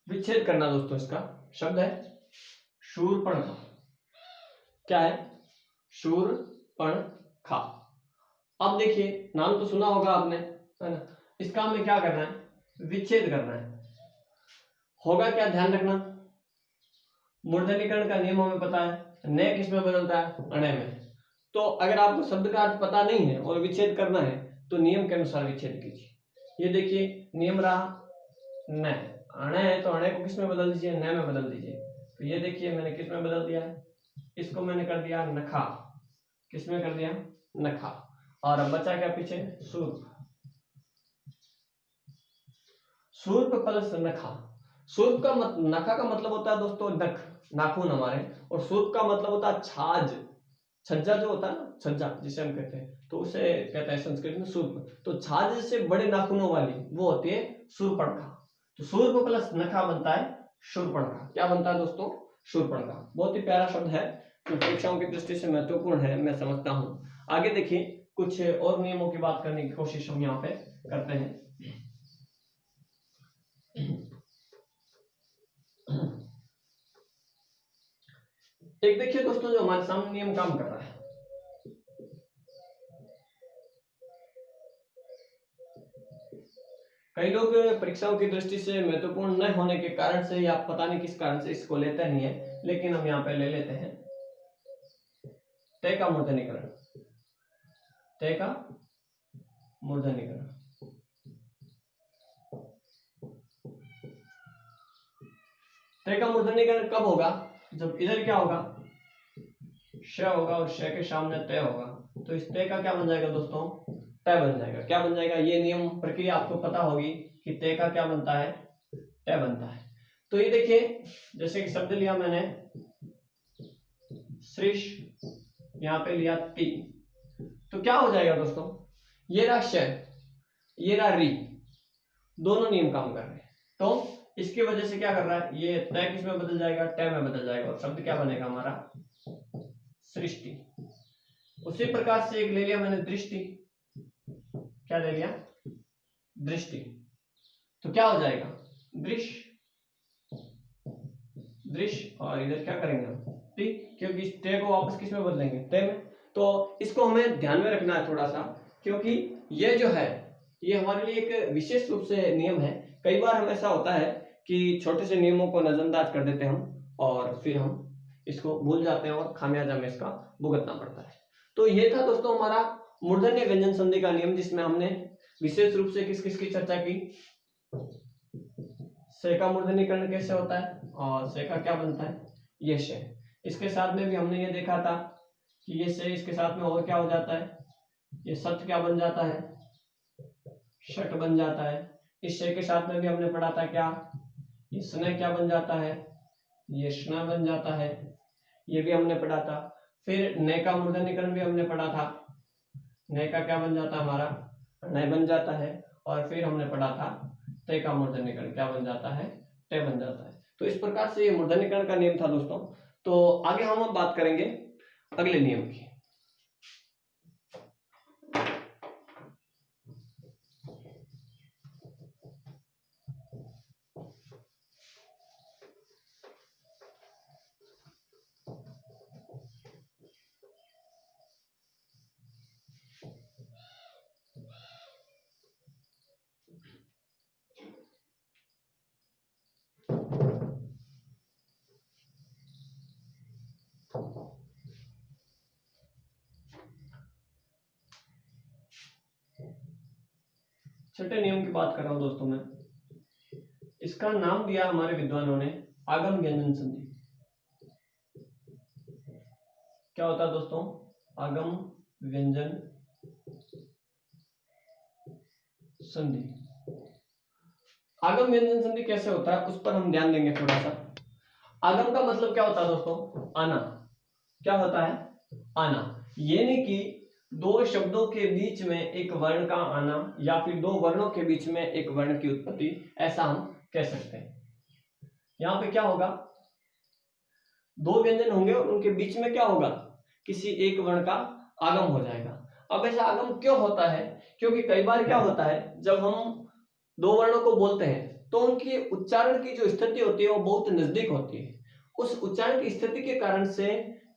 विच्छेद करना दोस्तों। इसका शब्द है शूरपणखा। क्या है, शूरपणखा। अब देखिए नाम तो सुना होगा आपने, है ना। इसका हमें क्या करना है, विच्छेद करना है। होगा क्या, ध्यान रखना, मूर्धन्यकरण का नियम हमें पता है, न किस में बदलता है, अणे में। तो अगर आपको शब्द का अर्थ पता नहीं है और विच्छेद करना है तो नियम के अनुसार विच्छेद कीजिए। ये देखिए नियम रहा, न अणे है तो अणे को किस में बदल दीजिए, न में बदल दीजिए। तो ये देखिए मैंने किस में बदल दिया है, इसको मैंने कर दिया नखा, किस में कर दिया, नखा। और अब बचा क्या पीछे, सूर्प, सूर्प प्लस नखा। सूर्प का नखा का मतलब होता है दोस्तों नख, नाखून हमारे, और सूर्प का मतलब होता है छाछ, छज्जा जो होता है ना, छज्जा जिसे हम कहते हैं, तो उसे कहते हैं संस्कृत में सूर्प। तो छाछ से बड़े नाखूनों वाली वो होती है शूर्पणखा। तो सूर्प प्लस नखा बनता है शूर्पणखा। क्या बनता है दोस्तों, शूर्पणखा। बहुत ही प्यारा शब्द है, तो परीक्षाओं की दृष्टि से महत्वपूर्ण है, मैं समझता हूँ। आगे देखिए कुछ और नियमों की बात करने की कोशिश हम यहाँ पे करते हैं। एक देखिए दोस्तों जो हमारे सामने नियम काम कर रहा है, कई लोग परीक्षाओं की दृष्टि से महत्वपूर्ण न होने के कारण से या पता नहीं किस कारण से इसको लेते नहीं है, लेकिन हम यहाँ पे ले लेते हैं। तय का मूर्धन्यकरण, तय का मूर्धन्यकरण। तय का मूर्धन्यकरण कब होगा, जब इधर क्या होगा, श होगा और श के सामने तय होगा। तो इस तय का क्या बन जाएगा दोस्तों, तय बन जाएगा। क्या बन जाएगा, ये नियम प्रक्रिया आपको पता होगी कि तय का क्या बनता है, तय बनता है। तो ये देखिए जैसे कि शब्द लिया मैंने श्रीश, यहाँ पे लिया ती, तो क्या हो जाएगा दोस्तों, ये रहा श, ये रहा री, दोनों नियम काम कर रहे हैं। तो इसकी वजह से क्या कर रहा है, ये तय किस में बदल जाएगा, तय में बदल जाएगा, और शब्द क्या बनेगा हमारा, सृष्टि। उसी प्रकार से एक ले लिया मैंने दृष्टि, क्या ले लिया, दृष्टि। तो क्या हो जाएगा, दृश्य, दृश्य, और इधर क्या करेंगे हम, टी, क्योंकि इस तय को वापस किस में बदलेंगे, तय में। तो इसको हमें ध्यान में रखना है थोड़ा सा, क्योंकि ये जो है ये हमारे लिए एक विशेष रूप से नियम है। कई बार हम ऐसा होता है कि छोटे से नियमों को नजरअंदाज कर देते हैं हम, और फिर हम इसको भूल जाते हैं और खामियाजा में इसका भुगतना पड़ता है। तो ये था दोस्तों हमारा मूर्धन्य व्यंजन संधि का नियम, जिसमें हमने विशेष रूप से किस किस की चर्चा की। से का मूर्धन्यकरण कैसे होता है और से का क्या बनता है, ये से। इसके साथ में भी हमने ये देखा था कि ये से इसके साथ में और क्या हो जाता है, ये सत क्या बन जाता है, शट बन जाता है। इस से के साथ में भी हमने पढ़ा था क्या, ये स्नेह क्या बन जाता है, ये स्ना बन जाता है, ये भी हमने पढ़ा था। फिर नय का मूर्धन्यकरण भी हमने पढ़ा था, नय का क्या बन जाता है हमारा, नय बन जाता है। और फिर हमने पढ़ा था तय का मूर्धन्यकरण क्या बन जाता है, तय बन जाता है। तो इस प्रकार से ये मूर्धन्यकरण का नियम था दोस्तों। तो आगे हम अब बात करेंगे अगले नियम की। छठे नियम की बात कर रहा हूं दोस्तों मैं। इसका नाम दिया हमारे विद्वानों ने आगम व्यंजन संधि। क्या होता है दोस्तों, आगम व्यंजन संधि। आगम व्यंजन संधि कैसे होता है उस पर हम ध्यान देंगे थोड़ा सा। आगम का मतलब क्या होता है दोस्तों, आना। क्या होता है, आना। यानी कि दो शब्दों के बीच में एक वर्ण का आना या फिर दो वर्णों के बीच में एक वर्ण की उत्पत्ति, ऐसा हम कह सकते हैं। यहां पे क्या होगा, दो व्यंजन होंगे और उनके बीच में क्या होगा, किसी एक वर्ण का आगम हो जाएगा। अब ऐसा आगम क्यों होता है, क्योंकि कई बार क्या होता है जब हम दो वर्णों को बोलते हैं तो उनकी उच्चारण की जो स्थिति होती है वो बहुत नजदीक होती है। उस उच्चारण की स्थिति के कारण से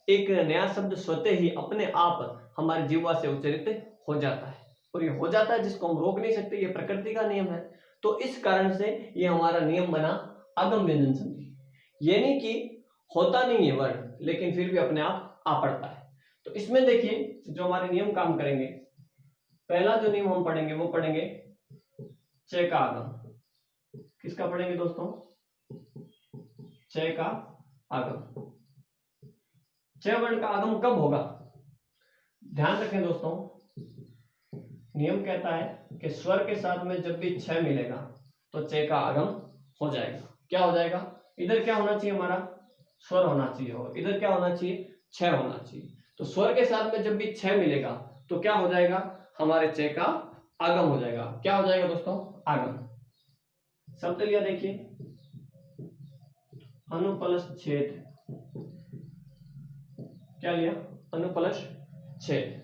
एक नया शब्द स्वतः ही अपने आप हमारी जीवा से उच्चारित हो जाता है, और ये हो जाता है जिसको हम रोक नहीं सकते, ये प्रकृति का नियम है। तो इस कारण से ये हमारा नियम बना आगम व्यंजन संधि। यानी कि होता नहीं है वर्ण लेकिन फिर भी अपने आप आ पड़ता है। तो इसमें देखिए जो हमारे नियम काम करेंगे, पहला जो नियम हम पढ़ेंगे वो पढ़ेंगे च का आगम। किसका पढ़ेंगे दोस्तों, च का आगम। च वर्ण का आगम कब होगा, ध्यान रखें दोस्तों, नियम कहता है कि स्वर के साथ में जब भी छ मिलेगा तो च का आगम हो जाएगा। क्या हो जाएगा, इधर क्या होना चाहिए हमारा, स्वर होना चाहिए, और इधर क्या होना चाहिए, छ होना चाहिए। तो स्वर के साथ में जब भी छ मिलेगा तो क्या हो जाएगा, हमारे च का आगम हो जाएगा। क्या हो जाएगा दोस्तों, आगम। शब्द लिया देखिए, अनुप्लस छेद। क्या लिया, अनुप्लस छेद।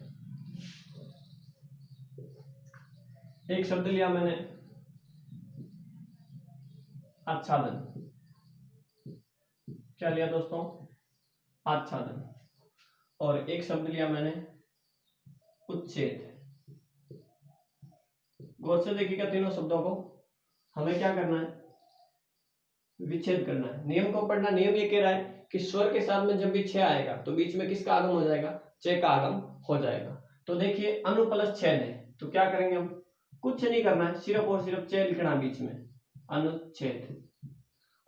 एक शब्द लिया मैंने आच्छादन। क्या लिया दोस्तों, आच्छादन। और एक शब्द लिया मैंने उच्छेद। गौर से देखिएगा, तीनों शब्दों को हमें क्या करना है, विच्छेद करना है। नियम को पढ़ना, नियम ये कह रहा है कि स्वर के साथ में जब भी छ आएगा तो बीच में किसका आगम हो जाएगा, च का आगम हो जाएगा। तो देखिए अनुप्लस छेद है तो क्या करेंगे हम, कुछ नहीं करना है, सिर्फ और सिर्फ च लिखना बीच में, अनुच्छेद।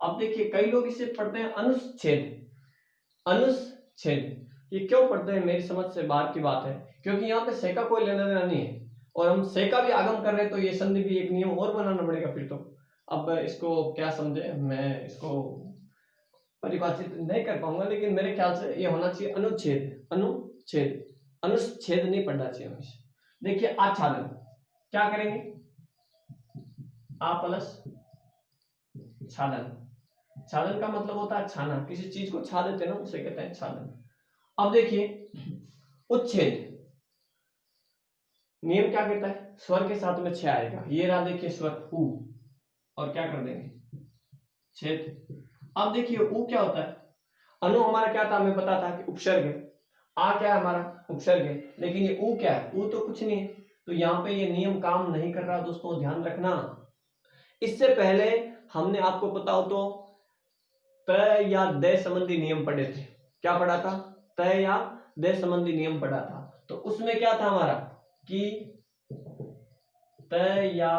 अब देखिए कई लोग इसे पढ़ते हैं अनुच्छेद, अनुच्छेद। ये क्यों पढ़ते हैं, मेरी समझ से बाहर की बात है, क्योंकि यहाँ पे से का कोई लेना देना नहीं है और हम से का भी आगम कर रहे हैं, तो ये संधि भी एक नियम और बनाना पड़ेगा फिर तो। अब इसको क्या समझे, मैं इसको परिभाषित नहीं कर पाऊंगा, लेकिन मेरे ख्याल से ये होना चाहिए अनुच्छेद, अनुच्छेद, अनुच्छेद नहीं पढ़ना चाहिए हमेशा। देखिए आच्छादन, क्या करेंगे, आ प्लस छादन। छादन का मतलब होता है छाना, किसी चीज को छा देते हैं ना, उसे कहते हैं छादन। अब देखिए उच्छेद, नियम क्या कहता है, स्वर के साथ में छ आएगा, ये रहा देखिए स्वर उ, और क्या कर देंगे, छेद। अब देखिए उ क्या होता है, अनु हमारा क्या था, हमें पता था कि उपसर्ग है, आ क्या है हमारा उपसर्ग है, लेकिन ये उ क्या है, उ तो कुछ नहीं है, तो यहाँ पे ये नियम काम नहीं कर रहा दोस्तों, ध्यान रखना। इससे पहले हमने आपको पता हो तो तय या दय संबंधी नियम पढ़े थे। क्या पढ़ा था? तय या दय संबंधी नियम पढ़ा था। तो उसमें क्या था हमारा कि तय या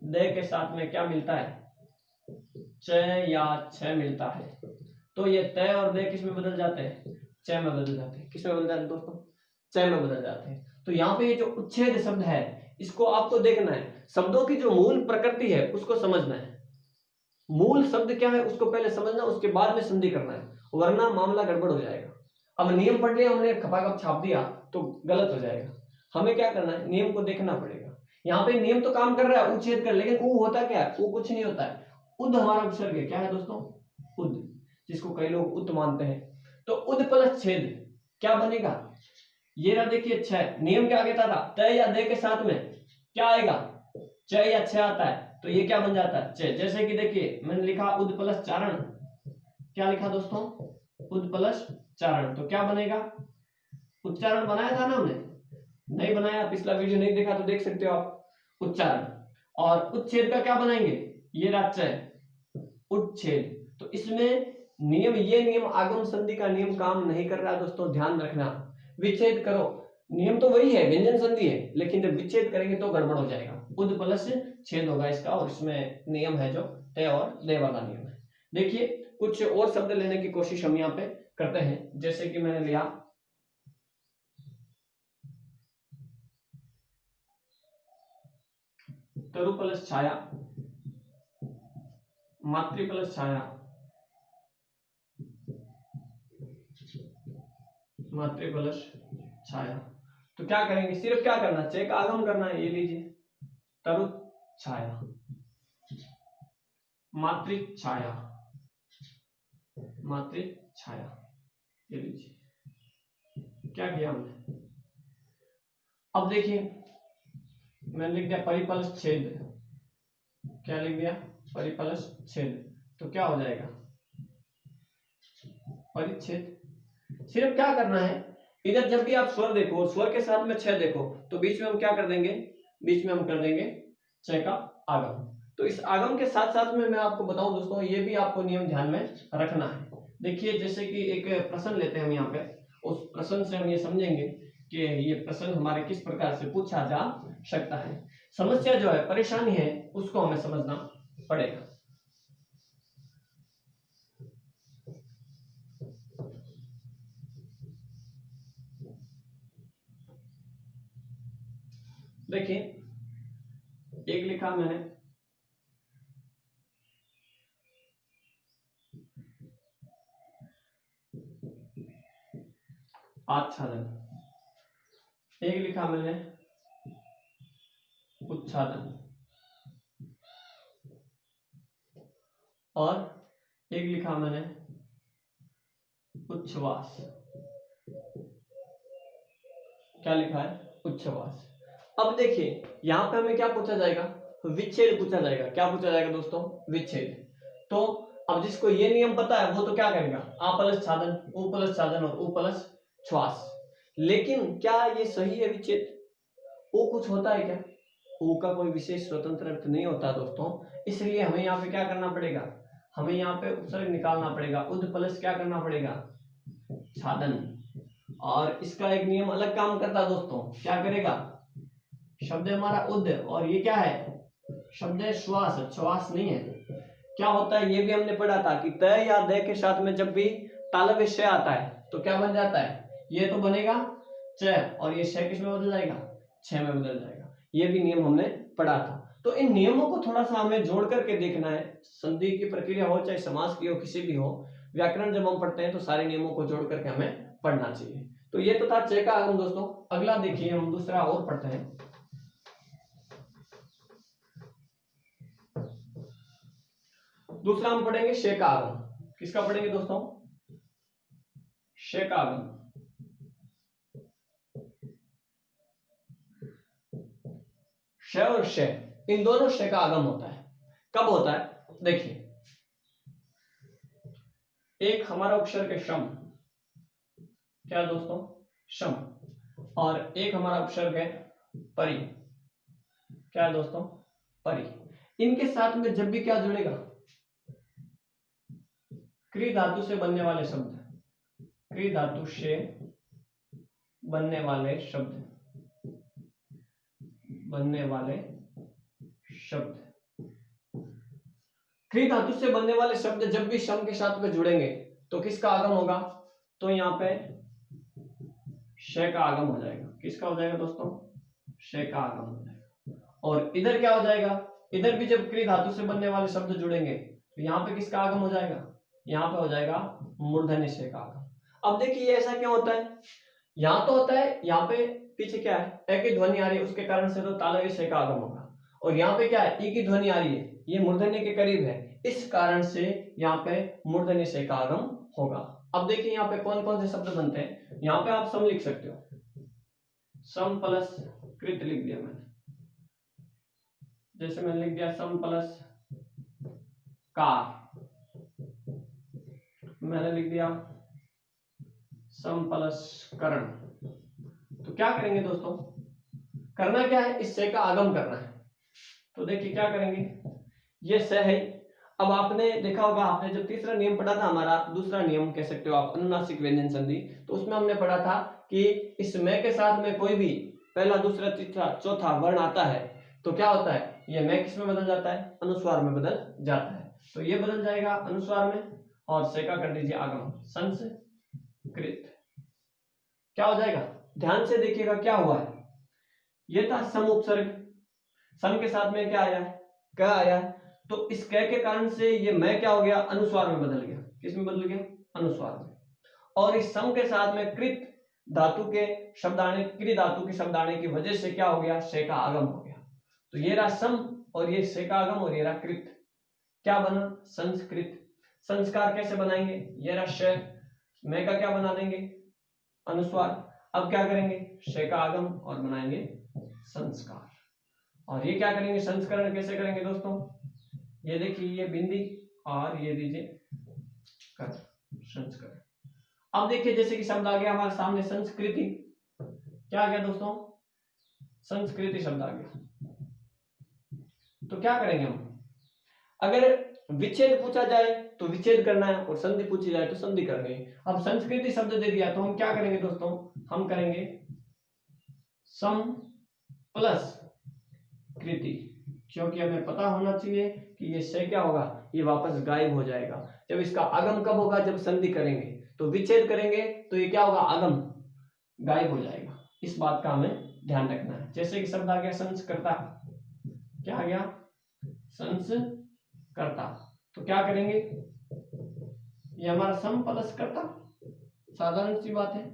दय के साथ में क्या मिलता है? चय या छय मिलता है। तो ये तय और दय किस में बदल जाते हैं? चय में बदल जाते हैं। किस में बदल जाते हैं दोस्तों? चय में बदल जाते हैं। तो यहाँ पे ये जो उच्छेद शब्द है इसको आपको देखना है, शब्दों की जो मूल प्रकृति है उसको समझना है। मूल शब्द क्या है उसको पहले समझना, उसके बाद में संधि करना है, वरना मामला गड़बड़ हो जाएगा। अब नियम पढ़ लिया हमने, खपाखप छाप दिया तो गलत हो जाएगा। हमें क्या करना है? नियम को देखना पड़ेगा। यहाँ पे नियम तो काम कर रहा है उच्छेद कर, लेकिन वो होता क्या है? वो कुछ नहीं होता है। उद हमारा उपसर्ग है। क्या है दोस्तों? उद, जिसको कई लोग उत मानते हैं। तो उद प्लस छेद क्या बनेगा? ये ना देखिए छह, नियम क्या कहता था? तय या दे के साथ में क्या आएगा? चय या छह आता है। तो ये क्या बन जाता है? चय। जैसे कि देखिए मैंने लिखा उद प्लस चारण। क्या लिखा दोस्तों? उद प्लस चारण। तो क्या बनेगा? उच्चारण बनाया था ना हमने? नहीं बनाया, पिछला वीडियो नहीं देखा तो देख सकते हो आप। उच्चारण और उच्छेद का क्या बनाएंगे? ये चय, उच्छेद। तो इसमें नियम, ये नियम आगम संधि का नियम काम नहीं कर रहा दोस्तों, ध्यान रखना। विच्छेद करो, नियम तो वही है, व्यंजन संधि है, लेकिन जब विच्छेद करेंगे तो गड़बड़ हो जाएगा। उद प्लस छेद होगा इसका, और इसमें नियम है जो तय और दय वाला नियम है। देखिए कुछ और शब्द लेने की कोशिश हम यहाँ पे करते हैं। जैसे कि मैंने लिया तरु प्लस छाया, मातृ प्लस छाया, मातृ प्लस छाया। तो क्या करेंगे? सिर्फ क्या करना? चय का आगम करना है। ये लीजिए तरु छाया, मातृ छाया, मातृ छाया। ये लीजिए क्या किया हमने। अब देखिए मैंने लिख दिया परिपलस छेद। क्या लिख दिया? परिपलस छेद। तो क्या हो जाएगा? परिच्छेद। सिर्फ क्या करना है, इधर जब भी आप स्वर देखो, स्वर के साथ में छह देखो, तो बीच में हम क्या कर देंगे? बीच में हम कर देंगे छह का आगम। तो इस आगम के साथ साथ में मैं आपको बताऊं दोस्तों, ये भी आपको नियम ध्यान में रखना है। देखिए जैसे कि एक प्रश्न लेते हैं हम यहाँ पे, उस प्रश्न से हम ये समझेंगे कि ये प्रश्न हमारे किस प्रकार से पूछा जा सकता है। समस्या जो है, परेशानी है, उसको हमें समझना पड़ेगा। देखिए एक लिखा मैंने आच्छादन, एक लिखा मैंने उच्छादन, और एक लिखा मैंने उच्छ्वास। क्या लिखा है? उच्छ्वास। अब देखिए यहां पे हमें क्या पूछा जाएगा? विच्छेद पूछा जाएगा। क्या पूछा जाएगा दोस्तों? विच्छेद। तो अब जिसको ये नियम पता है वो तो क्या करेगा? आ प्लस छादन, उ प्लस छादन और उ प्लस श्वास। लेकिन क्या ये सही है विच्छेद? वो कुछ होता है क्या? ऊ का कोई विशेष स्वतंत्र अर्थ नहीं होता दोस्तों। इसलिए हमें यहाँ पे क्या करना पड़ेगा? हमें यहाँ पे उपसर्ग निकालना पड़ेगा। उद प्लस क्या करना पड़ेगा? छादन। और इसका एक नियम अलग काम करता है दोस्तों। क्या करेगा? शब्द हमारा उद, और ये क्या है? शब्द है श्वास, श्वास नहीं है। क्या होता है ये भी हमने पढ़ा था कि तय या दय के साथ में जब भी तालव्य श आता है तो क्या बन जाता है? ये तो बनेगा च, और ये श किस में बदल जाएगा? छ में बदल जाएगा। ये भी नियम हमने पढ़ा था। तो इन नियमों को थोड़ा सा हमें जोड़ करके देखना है। संधि की प्रक्रिया हो चाहे समास की हो, किसी भी हो, व्याकरण जब हम पढ़ते हैं तो सारे नियमों को जोड़ करके हमें पढ़ना चाहिए। तो ये तो था च का आगम दोस्तों। अगला देखिए हम दूसरा और पढ़ते हैं। दूसरा हम पढ़ेंगे श का आगम। किसका पढ़ेंगे दोस्तों? श का आगम। श और श, इन दोनों श का आगम होता है। कब होता है? देखिए एक हमारा उपसर्ग है शम। क्या दोस्तों? शम। और एक हमारा उपसर्ग है परि। क्या है दोस्तों, परी। इनके साथ में जब भी क्या जुड़ेगा, क्री धातु से बनने वाले शब्द, क्री धातु से बनने वाले शब्द, बनने वाले शब्द, क्री धातु से बनने वाले शब्द जब भी सम के साथ में जुड़ेंगे तो किसका आगम होगा, तो यहाँ पे श का आगम हो जाएगा। किसका हो जाएगा दोस्तों, श का आगम हो जाएगा। और इधर क्या हो जाएगा, इधर भी जब क्री धातु से बनने वाले शब्द जुड़ेंगे तो यहाँ पे किसका आगम हो जाएगा, यहाँ पे हो जाएगा मूर्धन्य श का आगम। अब देखिए ऐसा क्यों होता है, यहाँ तो होता है, यहाँ पे पीछे क्या है, ए की ध्वनि आ रही है, उसके कारण से तो तालव्य श का आगम होगा। और यहाँ पे क्या है, ई की ध्वनि आ रही है, ये मूर्धन्य के करीब है, इस कारण से यहाँ पे मूर्धन्य श का आगम होगा। अब देखिए यहाँ पे कौन कौन से शब्द बनते हैं, यहाँ पे आप सम लिख सकते हो, सम प्लस कृत लिख दिया मैंने, जैसे मैंने लिख दिया सम प्लस कार, मैंने लिख दिया सम प्लस करण। तो क्या करेंगे दोस्तों, करना क्या है, इस से का आगम करना है। तो देखिए क्या करेंगे, ये स है। अब आपने देखा होगा, आपने जो तीसरा नियम पढ़ा था, हमारा दूसरा नियम कह सकते हो आप, अनुनासिक व्यंजन संधि, तो उसमें हमने पढ़ा था कि इस में के साथ में कोई भी पहला दूसरा तीसरा चौथा वर्ण आता है तो क्या होता है, ये मैं किस में बदल जाता है, अनुस्वार में बदल जाता है। तो ये बदल जाएगा अनुस्वार में, और से का कर दीजिए आगम, संस्कृत। क्या हो जाएगा, ध्यान से देखिएगा क्या हुआ है, ये था सम उपसर्ग, सम के साथ में क्या आया, क्या आया, तो इस क के कारण से ये मैं क्या हो गया, अनुस्वार में बदल गया। किस में बदल गया, अनुस्वार में। और इस सम के साथ में कृत धातु के शब्द आने, कृ धातु के शब्द आने की वजह से क्या हो गया, श का आगम हो गया। तो ये रहा सम और ये श का आगम, और ये रहा कृत, क्या बना, संस्कृत। संस्कार कैसे बनाएंगे, ये रहा श, मैं का क्या बना देंगे, अनुस्वार। अब क्या करेंगे, श का आगम और बनाएंगे संस्कार। और ये क्या करेंगे, संस्करण कैसे करेंगे दोस्तों, ये देखिए ये बिंदी और ये दीजिए कर, संस्करण। अब देखिए जैसे कि शब्द आ गया हमारे सामने संस्कृति, क्या आ गया दोस्तों, संस्कृति शब्द आ गया। तो क्या करेंगे हम, अगर विच्छेद पूछा जाए तो विच्छेद करना है, और संधि पूछी जाए तो संधि करनी है। अब संस्कृति शब्द दे दिया तो हम क्या करेंगे दोस्तों, हम करेंगे सम प्लस कृति, क्योंकि हमें पता होना चाहिए कि ये से क्या होगा, ये वापस गायब हो जाएगा। जब इसका आगम कब होगा, जब संधि करेंगे, तो विच्छेद करेंगे तो ये क्या होगा, आगम गायब हो जाएगा। इस बात का हमें ध्यान रखना है। जैसे कि शब्द आ गया संस्कृता, क्या आ गया, संस्कृता, तो क्या करेंगे, ये हमारा सम प्लस कर्ता, साधारण सी बात है।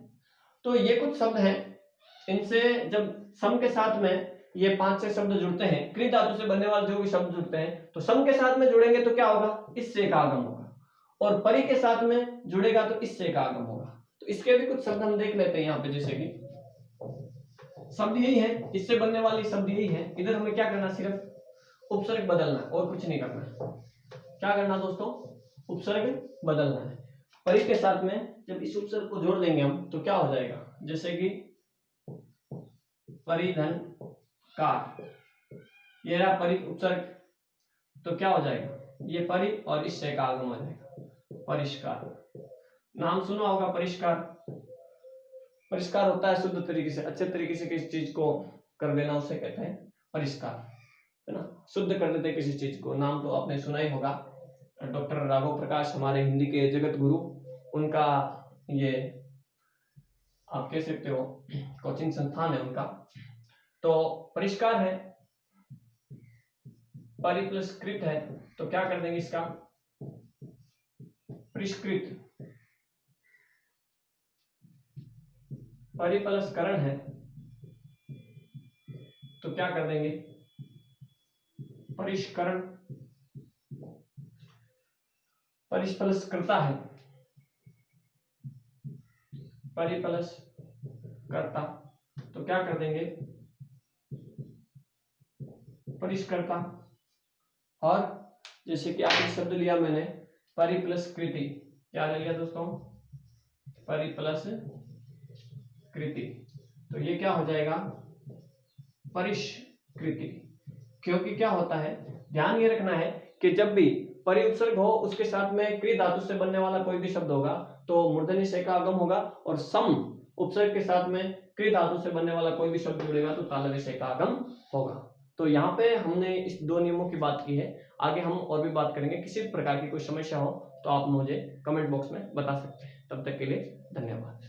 तो ये कुछ शब्द हैं, इनसे जब सम के साथ में ये 5-6 शब्द जुड़ते हैं, कृ धातु से बनने वाले जो भी शब्द जुड़ते हैं, तो सम के साथ में जुड़ेंगे तो क्या होगा, इस से का आगम होगा, और परि के साथ में जुड़ेगा तो इस से का आगम होगा। तो इसके भी कुछ शब्द हम देख लेते हैं यहाँ पे, जैसे कि शब्द यही है, इससे बनने वाली शब्द यही है। इधर हमें क्या करना, सिर्फ उपसर्ग बदलना है और कुछ नहीं करना। क्या करना दोस्तों, उपसर्ग बदलना है। परि के साथ में जब इस उपसर्ग को जोड़ देंगे हम तो क्या हो जाएगा, जैसे कि परिधन कार, ये रहा परि उपसर्ग, तो क्या हो जाएगा, ये परि और इस से का आगम हो जाएगा, परिष्कार। नाम सुना होगा परिष्कार, परिष्कार होता है शुद्ध तरीके से, अच्छे तरीके से किसी चीज को कर देना, उसे कहते हैं परिष्कार, है ना, शुद्ध कर देते हैं किसी चीज को। नाम तो आपने सुना ही होगा, डॉक्टर राघव प्रकाश हमारे हिंदी के जगत गुरु, उनका ये आप कह सकते हो कोचिंग संस्थान है उनका। तो परिष्कार है, परि प्लस कृत है, तो क्या कर देंगे इसका, परिष्कृत। परि प्लस करण है तो क्या कर देंगे, परिष्करण। परिष प्लस कर्ता है, परि प्लस कर्ता, तो क्या कर देंगे, परिष्कर्ता। और जैसे कि आगे शब्द लिया मैंने परि प्लस कृति, क्या ले लिया दोस्तों, परि प्लस कृति, तो ये क्या हो जाएगा, परिष्कृति। क्योंकि क्या होता है, ध्यान ये रखना है कि जब भी परि उपसर्ग हो उसके साथ में क्री धातु से बनने वाला कोई भी शब्द होगा तो मूर्धन्य से का आगम होगा, और सम उपसर्ग के साथ में क्री धातु से बनने वाला कोई भी शब्द जुड़ेगा तो तालव्य से का आगम होगा। तो यहाँ पे हमने इस 2 नियमों की बात की है। आगे हम और भी बात करेंगे। किसी भी प्रकार की कोई समस्या हो तो आप मुझे कमेंट बॉक्स में बता सकते हैं। तब तक के लिए धन्यवाद।